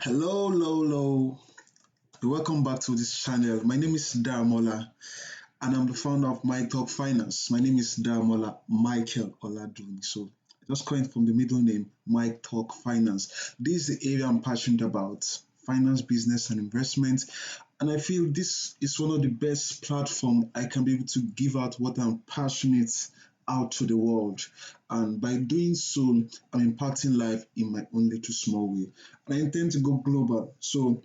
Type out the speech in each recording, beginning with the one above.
Hello, hello. Welcome back to this channel. My name is Damola and I'm the founder of My Talk Finance. My name is Damola Michael Oladuni. So just calling from the middle name, My Talk Finance. This is the area I'm passionate about, finance, business, and investment. And I feel this is one of the best platform I can be able to give out what I'm passionate out to the world. And by doing so, I'm impacting life in my own little small way. And I intend to go global. So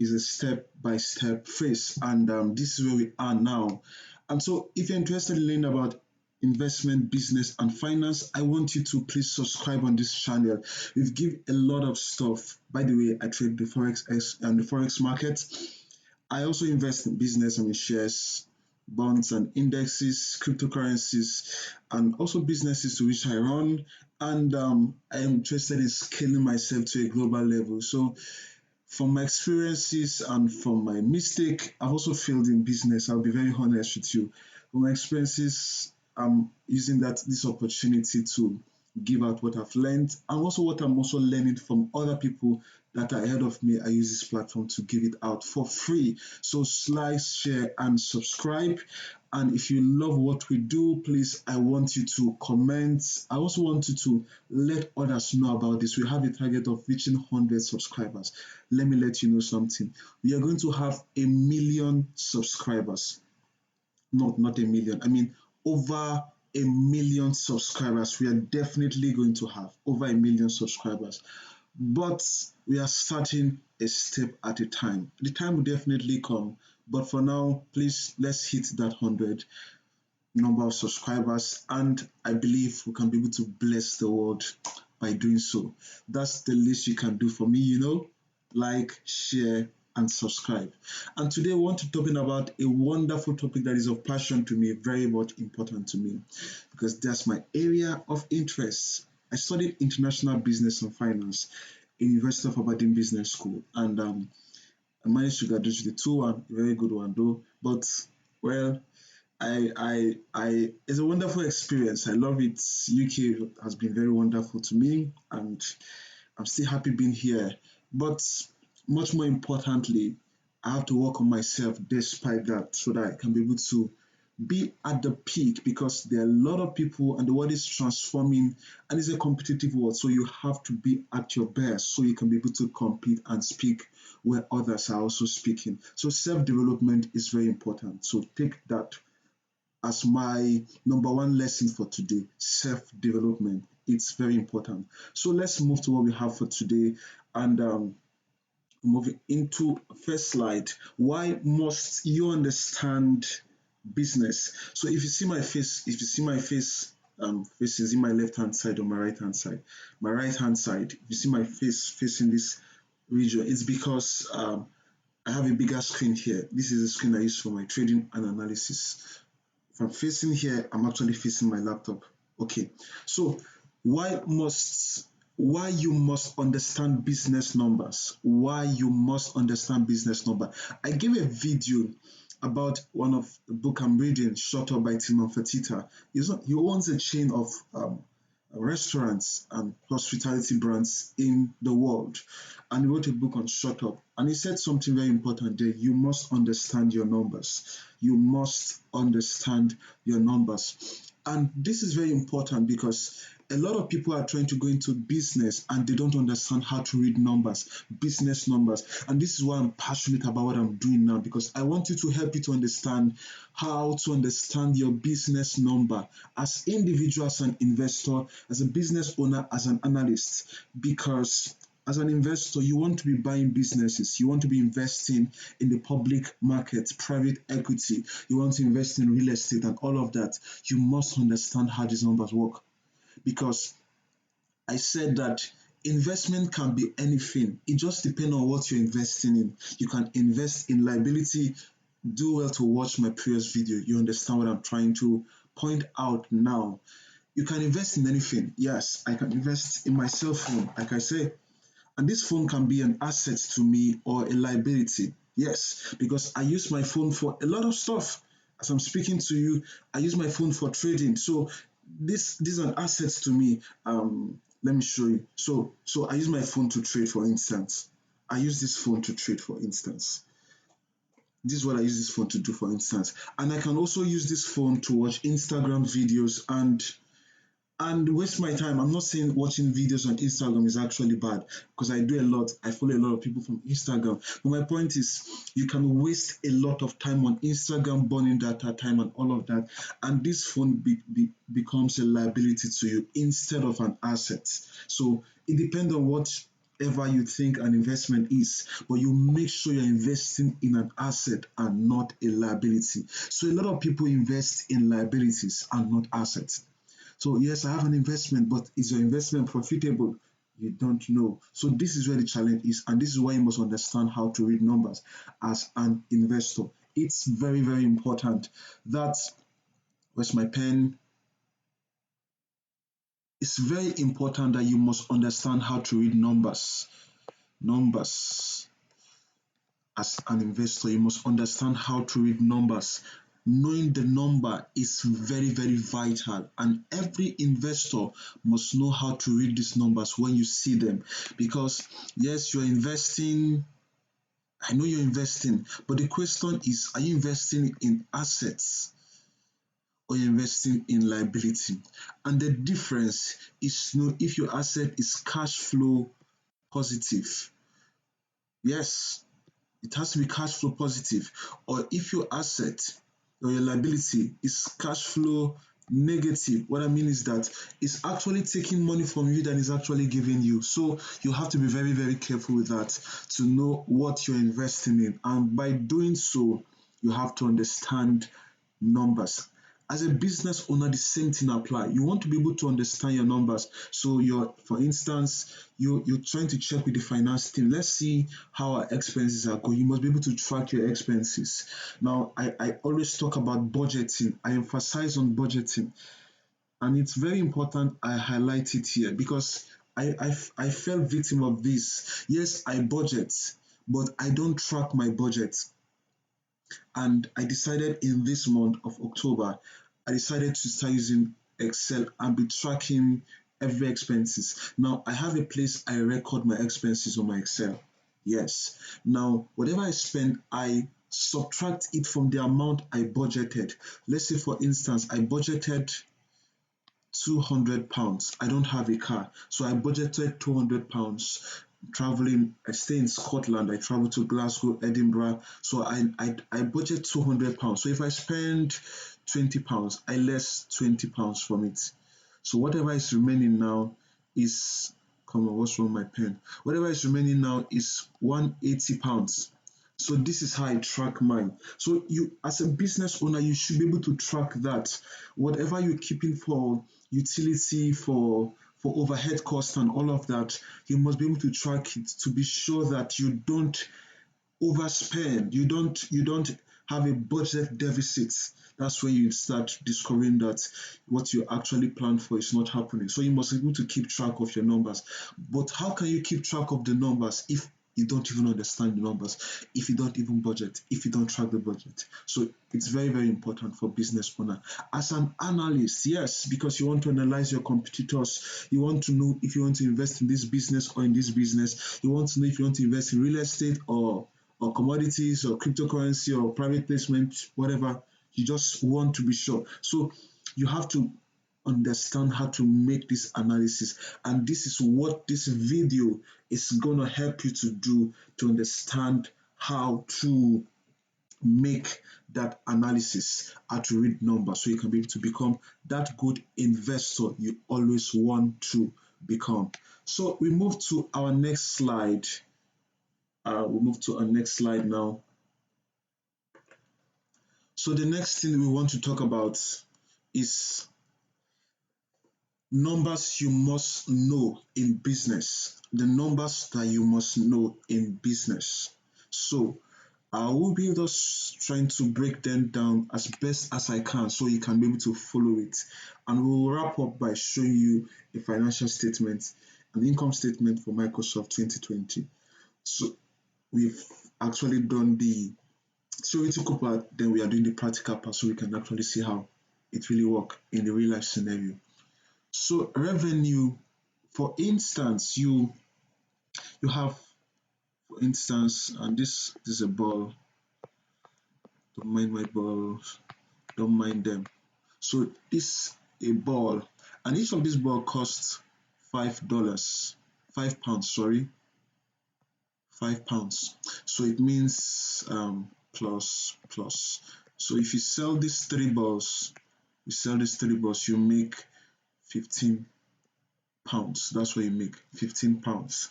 it's a step by step phase. And this is where we are now. And so if you're interested in learning about investment, business, and finance, I want you to please subscribe on this channel. We've give a lot of stuff. By the way, I trade the Forex and the Forex market. I also invest in business and in shares, bonds and indexes, cryptocurrencies, and also businesses to which I run. And I am interested in scaling myself to a global level. So from my experiences and from my mistake, I've also failed in business. I'll be very honest with you. From my experiences, I'm using that this opportunity to give out what I've learned and also what I'm also learning from other people that are ahead of me. I use this platform to give it out for free. So like, share, and subscribe. And if you love what we do, please, I want you to comment. I also want you to let others know about this. We have a target of reaching 100 subscribers. Let me let you know something. We are going to have 1 million subscribers. Not a million. I mean, over 1 million subscribers. We are definitely going to have over 1 million subscribers. But we are starting a step at a time. The time will definitely come. But for now, please, let's hit that 100 number of subscribers. And I believe we can be able to bless the world by doing so. That's the least you can do for me, like, share, and subscribe. And today we want to talk about a wonderful topic that is of passion to me, very much important to me, because that's my area of interest. I studied international business and finance in University of Aberdeen Business School, and I managed to graduate with a 2-1, a very good one though. But well, it's a wonderful experience. I love it. UK has been very wonderful to me, and I'm still happy being here. But much more importantly, I have to work on myself despite that so that I can be able to be at the peak, because there are a lot of people and the world is transforming and it's a competitive world. So you have to be at your best so you can be able to compete and speak where others are also speaking. So self-development is very important. So take that as my number one lesson for today. Self-development, it's very important. So let's move to what we have for today. And moving into first slide, why must you understand business? So if you see my face, face is in my left hand side or my right hand side. My right hand side, if you see my face facing this region, it's because I have a bigger screen here. This is a screen I use for my trading and analysis. If I'm facing here, I'm actually facing my laptop. Okay, so why you must understand business numbers? Why you must understand business number? I gave a video about one of the book I'm reading, Shut Up by Timon Fertitta. He owns a chain of restaurants and hospitality brands in the world, and he wrote a book on Shut Up. And he said something very important there. You must understand your numbers. You must understand your numbers. And this is very important because a lot of people are trying to go into business and they don't understand how to read numbers, business numbers. And this is why I'm passionate about what I'm doing now, because I want you to help you to understand how to understand your business number as individual, as an investor, as a business owner, as an analyst. Because as an investor, you want to be buying businesses, you want to be investing in the public market, private equity, you want to invest in real estate and all of that. You must understand how these numbers work, because I said that investment can be anything. It just depends on what you're investing in. You can invest in liability. Do well to watch my previous video. You understand what I'm trying to point out now. You can invest in anything. Yes, I can invest in my cell phone, like I say. And this phone can be an asset to me or a liability. Yes, because I use my phone for a lot of stuff. As I'm speaking to you, I use my phone for trading. So these are assets to me. Let me show you. So I use my phone to trade, for instance. I use this phone to trade, for instance. This is what I use this phone to do, for instance. And I can also use this phone to watch Instagram videos and waste my time. I'm not saying watching videos on Instagram is actually bad because I do a lot. I follow a lot of people from Instagram. But my point is, you can waste a lot of time on Instagram, burning data time, and all of that. And this phone becomes a liability to you instead of an asset. So it depends on whatever you think an investment is, but you make sure you're investing in an asset and not a liability. So a lot of people invest in liabilities and not assets. So yes, I have an investment, but is your investment profitable? You don't know. So this is where the challenge is, and this is why you must understand how to read numbers as an investor. It's very, very important. That's where's my pen? It's very important that you must understand how to read numbers. Numbers as an investor, you must understand how to read numbers. Knowing the number is very, very vital, and every investor must know how to read these numbers when you see them. Because, yes, you're investing, I know you're investing, but the question is, are you investing in assets or you're investing in liability? And the difference is to know if your asset is cash flow positive. Yes, it has to be cash flow positive. Or if your asset or your liability is cash flow negative, what I mean is that it's actually taking money from you than it's actually giving you. So you have to be very, very careful with that to know what you're investing in. And by doing so, you have to understand numbers. As a business owner, the same thing apply. You want to be able to understand your numbers. So you're, for instance, you're trying to check with the finance team. Let's see how our expenses are going. You must be able to track your expenses. Now, I always talk about budgeting. I emphasize on budgeting. And it's very important I highlight it here because I fell victim of this. Yes, I budget, but I don't track my budget. And I decided in this month of October, I decided to start using Excel and be tracking every expenses. Now I have a place I record my expenses on my Excel. Yes. Now whatever I spend, I subtract it from the amount I budgeted. Let's say for instance, I budgeted £200. I don't have a car, so I budgeted £200 traveling. I stay in Scotland. I travel to Glasgow, Edinburgh. So I budget £200. So if I spend £20, I less £20 from it. So whatever is remaining now is, come on, what's wrong with my pen? Whatever is remaining now is £180. So this is how I track mine. So you, as a business owner, you should be able to track that. Whatever you're keeping for utility, for overhead costs and all of that, you must be able to track it to be sure that you don't overspend. You don't have a budget deficit. That's when you start discovering that what you actually planned for is not happening. So you must be able to keep track of your numbers. But how can you keep track of the numbers if you don't even understand the numbers, if you don't even budget, if you don't track the budget? So it's very, very important for business owner. As an analyst, yes, because you want to analyze your competitors, you want to know if you want to invest in this business or in this business, you want to know if you want to invest in real estate or commodities or cryptocurrency or private placement, whatever. You just want to be sure. So you have to understand how to make this analysis. And this is what this video is going to help you to do, to understand how to make that analysis, how to read numbers so you can be able to become that good investor you always want to become. So we move to our next slide. We move to our next slide now. So the next thing we want to talk about is numbers you must know in business. The numbers that you must know in business. So I will be just trying to break them down as best as I can so you can be able to follow it. And we will wrap up by showing you a financial statement, an income statement for Microsoft 2020. So we've actually done the theoretical part, then we are doing the practical part so we can actually see how it really works in the real life scenario. So revenue, for instance, you have, For instance, and this is a ball. Don't mind my balls. Don't mind them. So this a ball, and each of these ball costs $5, £5, sorry, £5. So it means plus plus. So if you sell these three balls, you make £15. That's what you make, £15.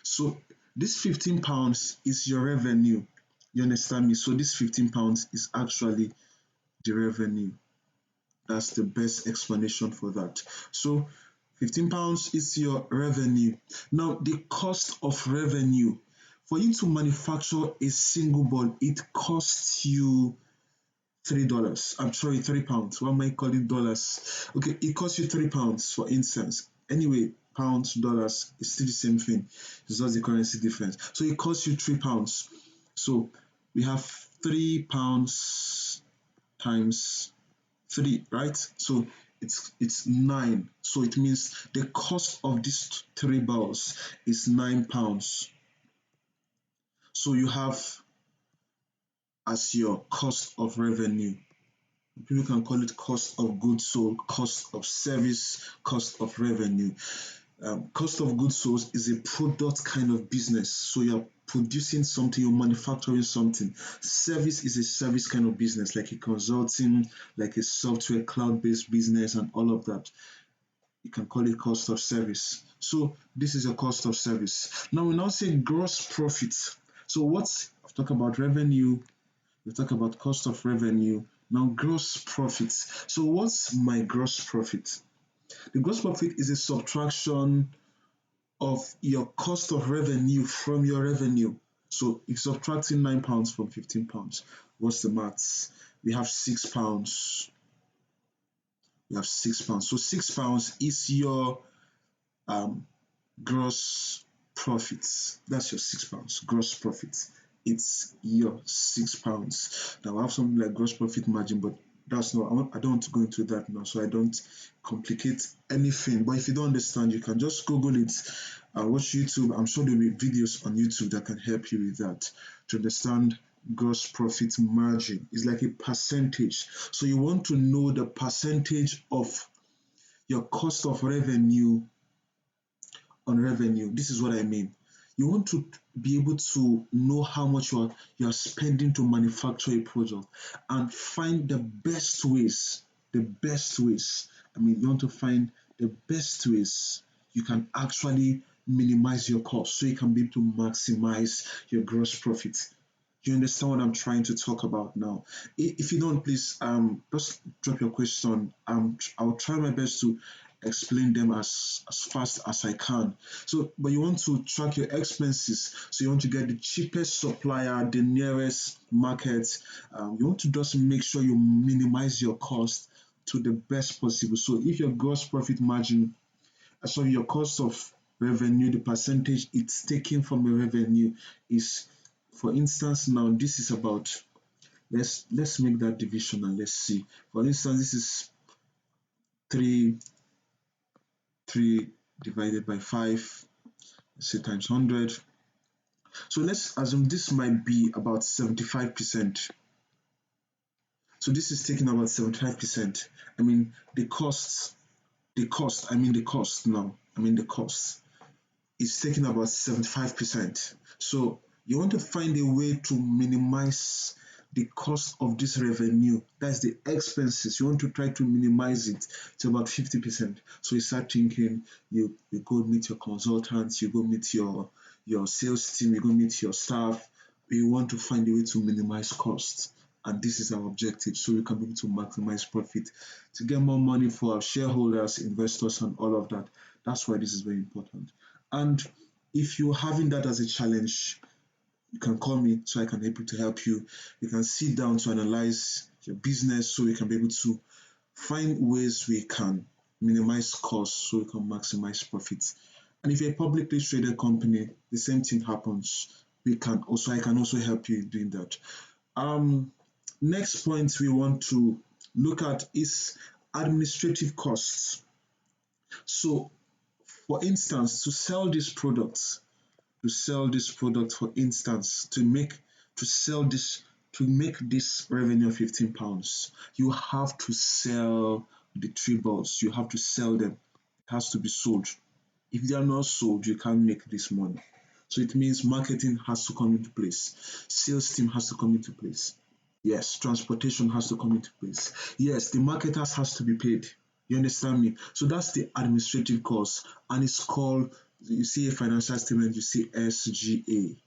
So this £15 is your revenue. You understand me? So this £15 is actually the revenue. That's the best explanation for that. So £15 is your revenue. Now the cost of revenue. For you to manufacture a single ball, it costs you $3. I'm sorry, £3. Why am I calling dollars? Okay, it costs you £3, for instance. Anyway, pounds, dollars, it's still the same thing. It's just the currency difference. So it costs you £3. So we have £3 times 3, right? So it's 9. So it means the cost of these 3 balls is £9. So you have as your cost of revenue. People can call it cost of goods sold, cost of service, cost of revenue. Cost of goods sold is a product kind of business. So you're producing something, you're manufacturing something. Service is a service kind of business, like a consulting, like a software cloud-based business, and all of that. You can call it cost of service. So this is a cost of service. Now we now say gross profit. So I've talked about revenue, we talk about cost of revenue. Now gross profit. So what's my gross profit? The gross profit is a subtraction of your cost of revenue from your revenue. So if subtracting £9 from £15, what's the maths? We have £6. We have £6. So £6 is your um, gross profits. That's your £6 gross profit. It's your £6. Now I have something like gross profit margin, but that's not. I don't want to go into that now, so I don't complicate anything. But if you don't understand, you can just Google it and watch YouTube. I'm sure there'll be videos on YouTube that can help you with that to understand gross profit margin. It's like a percentage. So you want to know the percentage of your cost of revenue on revenue. This is what I mean. You want to be able to know how much you're spending to manufacture a product and find the best ways. The best ways. I mean, you want to find the best ways you can actually minimize your cost so you can be able to maximize your gross profit. You understand what I'm trying to talk about now? If you don't, please just drop your question. I'll try my best to explain them as fast as I can. So, but you want to track your expenses. So you want to get the cheapest supplier, the nearest market. You want to just make sure you minimize your cost to the best possible. So if your gross profit margin, sorry, your cost of revenue, the percentage it's taken from your revenue is, for instance, now this is about, let's make that division and let's see. For instance, this is 3 3 divided by 5, let's say times 100. So let's assume this might be about 75%. So this is taking about 75%. I mean the cost now. The cost is taking about 75%. So you want to find a way to minimize the cost of this revenue. That's the expenses. You want to try to minimize it to about 50%. So you start thinking, you go meet your consultants, you go meet your sales team, you go meet your staff. You want to find a way to minimize costs. And this is our objective, so we can be able to maximize profit to get more money for our shareholders, investors, and all of that. That's why this is very important. And if you're having that as a challenge, you can call me so I can be able to help you. We can sit down to analyze your business so we can be able to find ways we can minimize costs so we can maximize profits. And if you're a publicly traded company, the same thing happens. I can also help you doing that. Next point we want to look at is administrative costs. So, for instance, to sell these products, to sell this product, for instance, to sell this to make this revenue of £15, you have to sell the three balls. You have to sell them. It has to be sold. If they are not sold, you can't make this money. So it means marketing has to come into place. Sales team has to come into place. Yes, transportation has to come into place. Yes, the marketers has to be paid. You understand me? So that's the administrative cost, and it's called, you see a financial statement, you see SGA,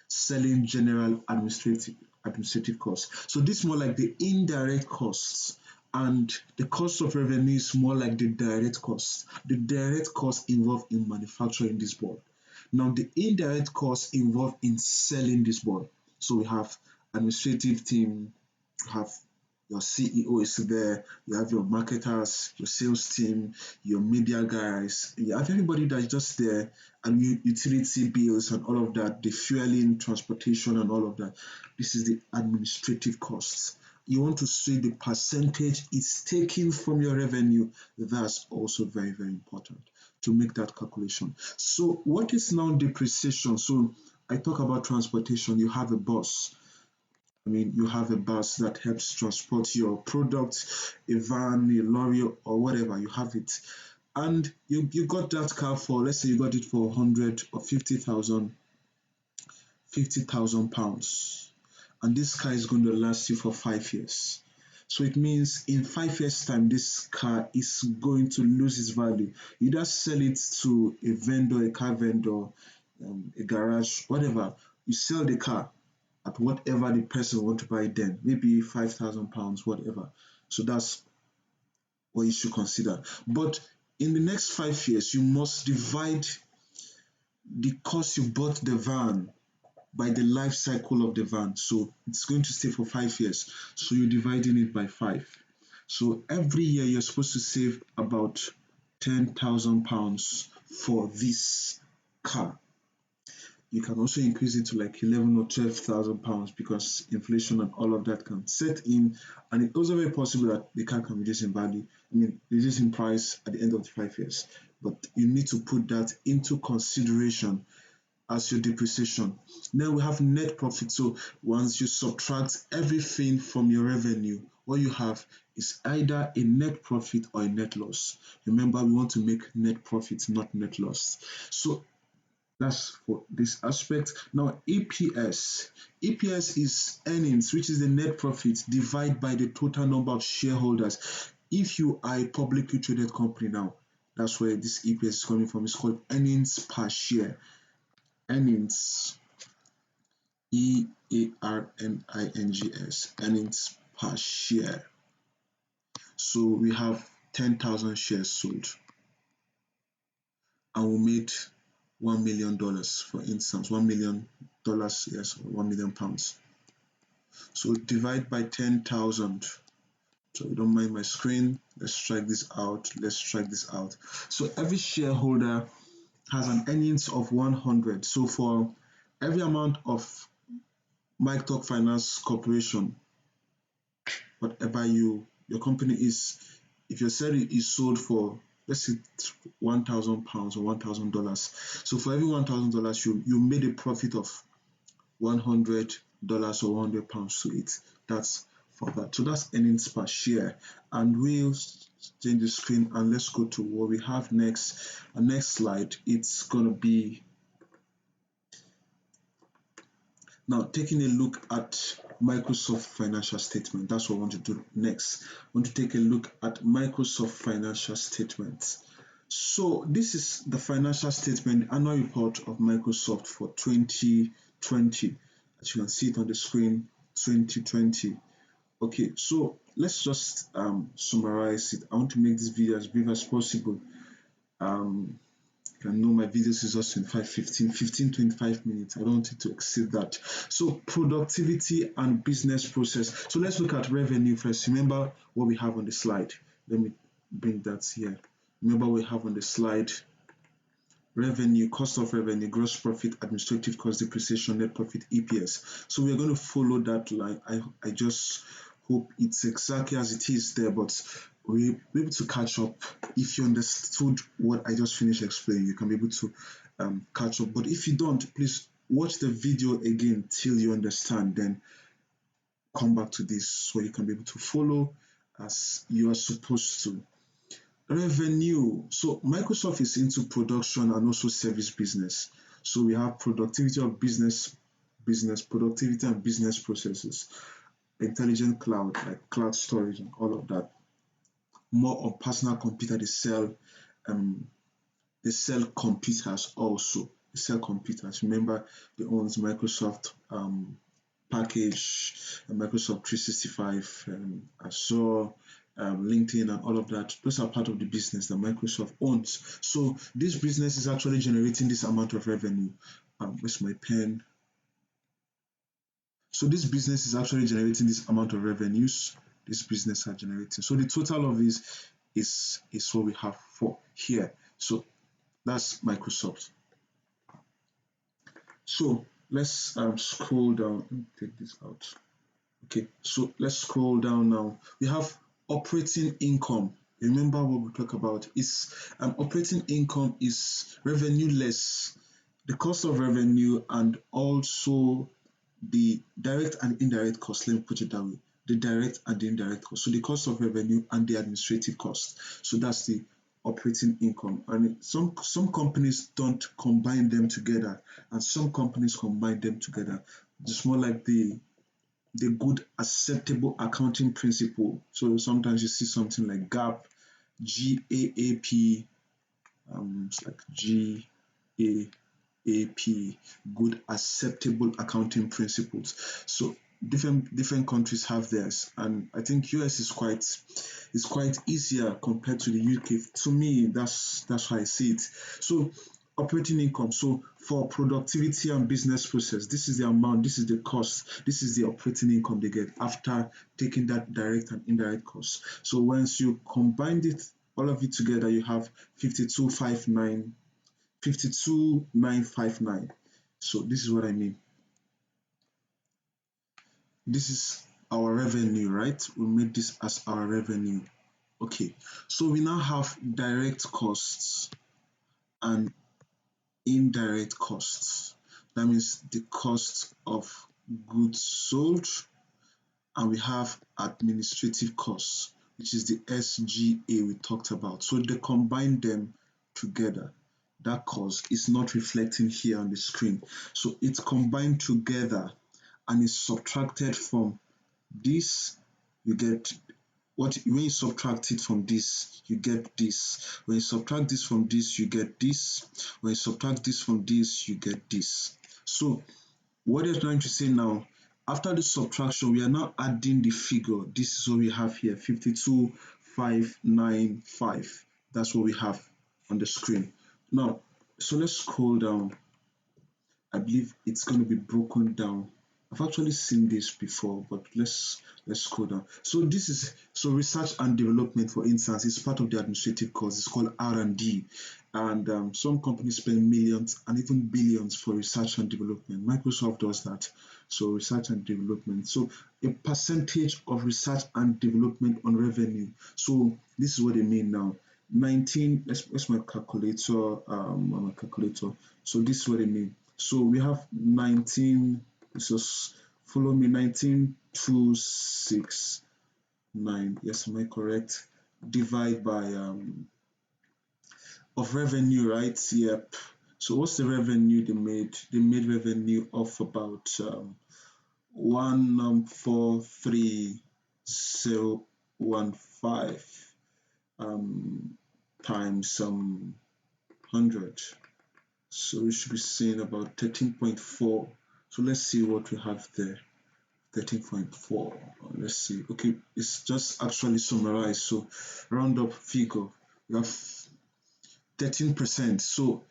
selling general administrative costs. So this is more like the indirect costs, and the cost of revenue is more like the direct costs. The direct costs involved in manufacturing this board. Now the indirect costs involved in selling this board. So we have administrative team, you have your CEO is there, you have your marketers, your sales team, your media guys, you have everybody that's just there, and utility bills and all of that, the fueling, transportation, and all of that. This is the administrative costs. You want to see the percentage it's taken from your revenue. That's also very, very important to make that calculation. So, what is now depreciation? So, I talk about transportation. You have a bus. I mean, you have a bus that helps transport your product, a van, a lorry, or whatever, you have it. And you got that car for, let's say you got it for 100 or 50,000 pounds. And this car is going to last you for 5 years. So it means in 5 years' time, this car is going to lose its value. You just sell it to a vendor, a car vendor, a garage, whatever. You sell the car at whatever the person want to buy it then, maybe £5,000, whatever. So that's what you should consider. But in the next 5 years, you must divide the cost you bought the van by the life cycle of the van. So it's going to stay for 5 years. So you're dividing it by 5. So every year you're supposed to save about £10,000 for this car. You can also increase it to like 11 or 12,000 pounds because inflation and all of that can set in, and it's also very possible that the car can reduce in value. I mean, reduce in price at the end of the 5 years. But you need to put that into consideration as your depreciation. Then we have net profit. So once you subtract everything from your revenue, what you have is either a net profit or a net loss. Remember, we want to make net profit, not net loss. So that's for this aspect. Now, EPS. EPS is earnings, which is the net profit divided by the total number of shareholders. If you are a publicly traded company now, that's where this EPS is coming from. It's called earnings per share. Earnings, EARNINGS, earnings per share. So we have 10,000 shares sold, and we made $1 million, for instance, $1 million, yes, or £1 million. So divide by 10,000. So you don't mind my screen. Let's strike this out. Let's strike this out. So every shareholder has an earnings of 100. So for every amount of Mike Talk Finance Corporation, whatever your company is, if your salary is sold for, let's say, £1,000 or $1,000. So for every $1,000, you made a profit of $100 or £100. So that's for that. So that's earnings per share. And we'll change the screen and let's go to what we have next. Next slide, it's gonna be now taking a look at Microsoft financial statement. That's what I want to do next. I want to take a look at Microsoft financial statement. So this is the financial statement, annual report of Microsoft for 2020. As you can see it on the screen, 2020. Okay, so let's just summarize it. I want to make this video as brief as possible. I know my videos is just 25 minutes. I don't want it to exceed that. So productivity and business process. So let's look at revenue first. Remember what we have on the slide. Let me bring that here. Remember what we have on the slide. Revenue, cost of revenue, gross profit, administrative cost, depreciation, net profit, EPS. So we're going to follow that line. I just hope it's exactly as it is there, but we'll be able to catch up. If you understood what I just finished explaining, you can be able to catch up. But if you don't, please watch the video again till you understand. Then come back to this so you can be able to follow as you are supposed to. Revenue. So Microsoft is into production and also service business. So we have productivity of business productivity and business processes, intelligent cloud like cloud storage and all of that. More on personal computer, um, they sell computers also. They sell computers. Remember, they owns Microsoft package, Microsoft 365, Azure, LinkedIn, and all of that. Those are part of the business that Microsoft owns. So this business is actually generating this amount of revenue. Where's my pen? So this business is actually generating this amount of revenues. This business are generating. So the total of this is what we have for here. So that's Microsoft. So let's scroll down. Let me take this out. Okay, so let's scroll down now. We have operating income. Remember what we talk about is operating income is revenue less the cost of revenue and also the direct and indirect cost. Let me put it that way. The direct and the indirect cost. So the cost of revenue and the administrative cost. So that's the operating income. And some companies don't combine them together, and some companies combine them together. It's more like the good acceptable accounting principle. So sometimes you see something like GAAP, GAAP, it's like GAAP, good acceptable accounting principles. So different countries have theirs, and I think US is quite easier compared to the UK. To me, that's how I see it. So operating income. So for productivity and business process, this is the amount, this is the cost, this is the operating income they get after taking that direct and indirect cost. So once you combine it, all of it together, you have 52,959. So this is what I mean. This is our revenue, right? We made this as our revenue. Okay, so we now have direct costs and indirect costs. That means the cost of goods sold, and we have administrative costs, which is the SGA we talked about. So they combine them together. That cost is not reflecting here on the screen. So it's combined together and is subtracted from this. You get when you subtract it from this, you get this. When you subtract this from this, you get this. When you subtract this from this, you get this. So what they're trying to say now, after the subtraction, we are now adding the figure. This is what we have here, 52,595. That's what we have on the screen. Now, so let's scroll down. I believe it's going to be broken down. I've actually seen this before, but let's scroll down. So this is research and development, for instance, is part of the administrative cost. It's called R&D, and some companies spend millions and even billions for research and development. Microsoft does that. So research and development. So a percentage of research and development on revenue. So this is what they mean now. 19. Let's my calculator. My calculator. So this is what they mean. So we have 19. Just follow me. 19,269. Yes, am I correct? Divide by of revenue, right? Yep. So what's the revenue they made? They made revenue of about 1,43015 times 100. So we should be seeing about 13.4. So let's see what we have there. 13.4. Let's see. Okay, it's just actually summarized. So round up figure. We have 13%. So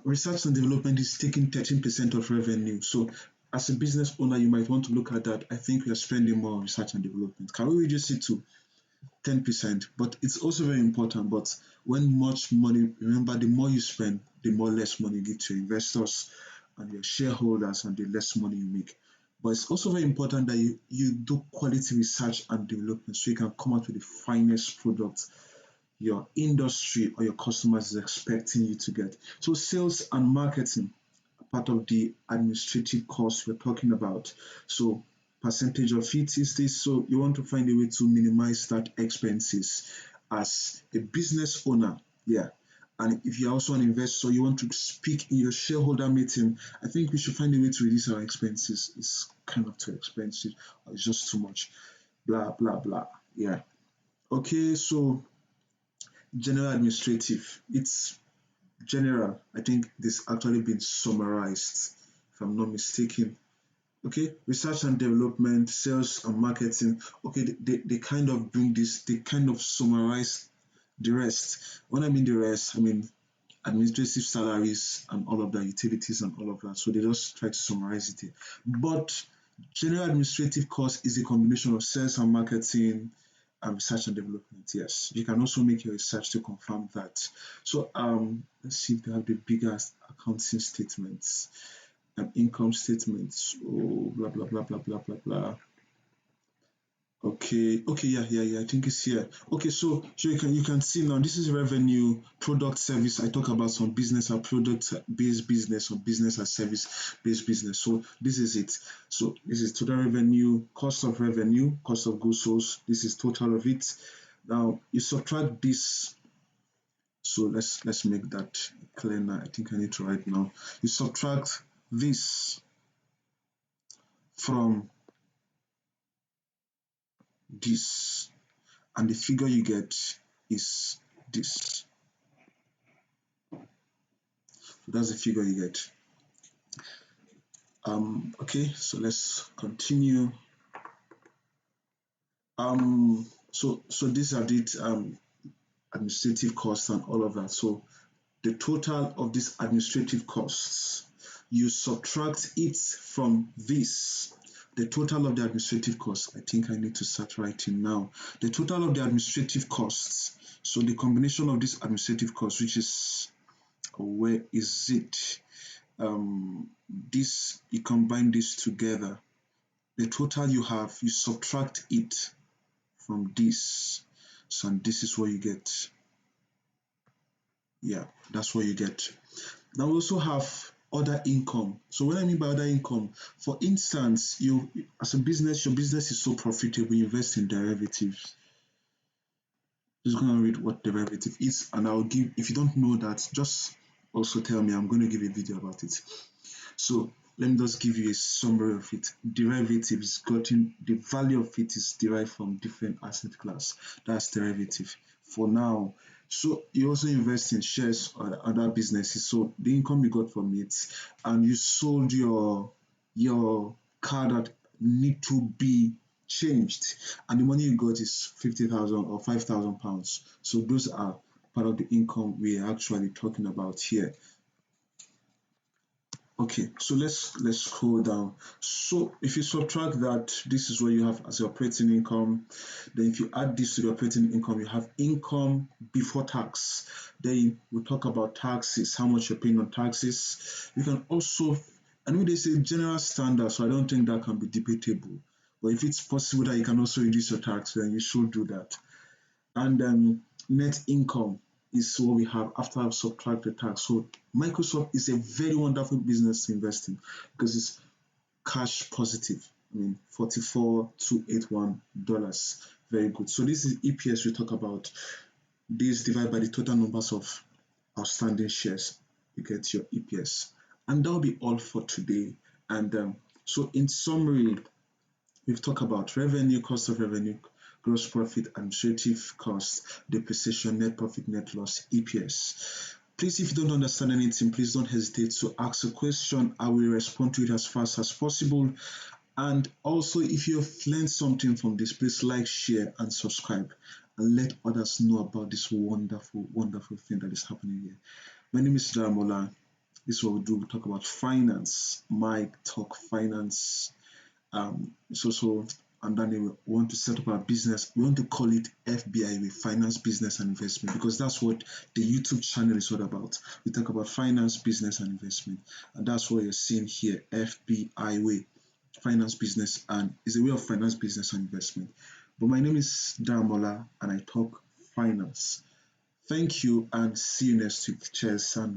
research and development is taking 13% of revenue. So as a business owner, you might want to look at that. I think we are spending more on research and development. Can we reduce it to 10%? But it's also very important. But when much money, remember, the more you spend, the more less money you give to your investors and your shareholders, and the less money you make. But it's also very important that you do quality research and development so you can come out with the finest product your industry or your customers is expecting you to get. So sales and marketing are part of the administrative costs we're talking about. So percentage of it is this. So you want to find a way to minimize that expenses as a business owner. Yeah. And if you're also an investor, you want to speak in your shareholder meeting, I think we should find a way to reduce our expenses. It's kind of too expensive, or it's just too much. Blah, blah, blah. Yeah. Okay, so general administrative. It's general. I think this actually been summarized, if I'm not mistaken. Okay, research and development, sales and marketing. Okay, they kind of bring this, they kind of summarize the rest. When I mean the rest, I mean administrative salaries and all of that, utilities and all of that. So they just try to summarize it here. But general administrative cost is a combination of sales and marketing and research and development. Yes, you can also make your research to confirm that. So let's see if they have the biggest accounting statements and income statements. Oh, blah blah blah blah blah blah blah. Okay, yeah. I think it's here. Okay, so you can see now this is revenue, product, service. I talk about some business or product based business or business and service based business. So this is it. So this is total revenue, cost of goods sold. This is total of it. Now you subtract this. So let's make that clear now. I think I need to write now. You subtract this from this, and the figure you get is this. So that's the figure you get. Okay, so let's continue. So these are the administrative costs and all of that. So the total of these administrative costs, you subtract it from this. The total of the administrative costs, I think I need to start writing now. The total of the administrative costs, so the combination of these administrative costs, which is, where is it? This, you combine this together. The total you have, you subtract it from this. So and this is what you get. Yeah, that's what you get. Now we also have other income. So what I mean by other income, for instance, you as a business, your business is so profitable, you invest in derivatives. Just gonna read what derivative is, and I'll give, if you don't know that, just also tell me. I'm going to give a video about it. So let me just give you a summary of it. Derivatives, gotten the value of it is derived from different asset class. That's derivative for now. So you also invest in shares or other businesses. So the income you got from it, and you sold your car that need to be changed, and the money you got is 50,000 or 5,000 pounds. So those are part of the income we are actually talking about here. Okay, so let's scroll down. So if you subtract that, this is what you have as your operating income. Then if you add this to the operating income, you have income before tax. Then we talk about taxes, how much you're paying on taxes. You can also, I know they say general standard, so I don't think that can be debatable. But if it's possible that you can also reduce your tax, then you should do that. And net income is what we have after I've subtracted tax. So Microsoft is a very wonderful business to invest in because it's cash positive. I mean, $44,281. Very good. So this is EPS we talk about. This divided by the total numbers of outstanding shares. You get your EPS. And that'll be all for today. And so in summary, we've talked about revenue, cost of revenue, gross profit, administrative costs, depreciation, net profit, net loss, EPS. Please, if you don't understand anything, please don't hesitate to ask a question. I will respond to it as fast as possible. And also, if you've learned something from this, please like, share, and subscribe, and let others know about this wonderful, wonderful thing that is happening here. My name is Damola. This is what we do. We talk about finance. Mike Talk Finance. So and then we want to set up our business. We want to call it FBI, with finance, business, and investment, because that's what the YouTube channel is all about. We talk about finance, business, and investment, and that's what you're seeing here. FBI way, finance, business, and is a way of finance, business, and investment. But my name is Damola, and I talk finance. Thank you and see you next week. Cheers and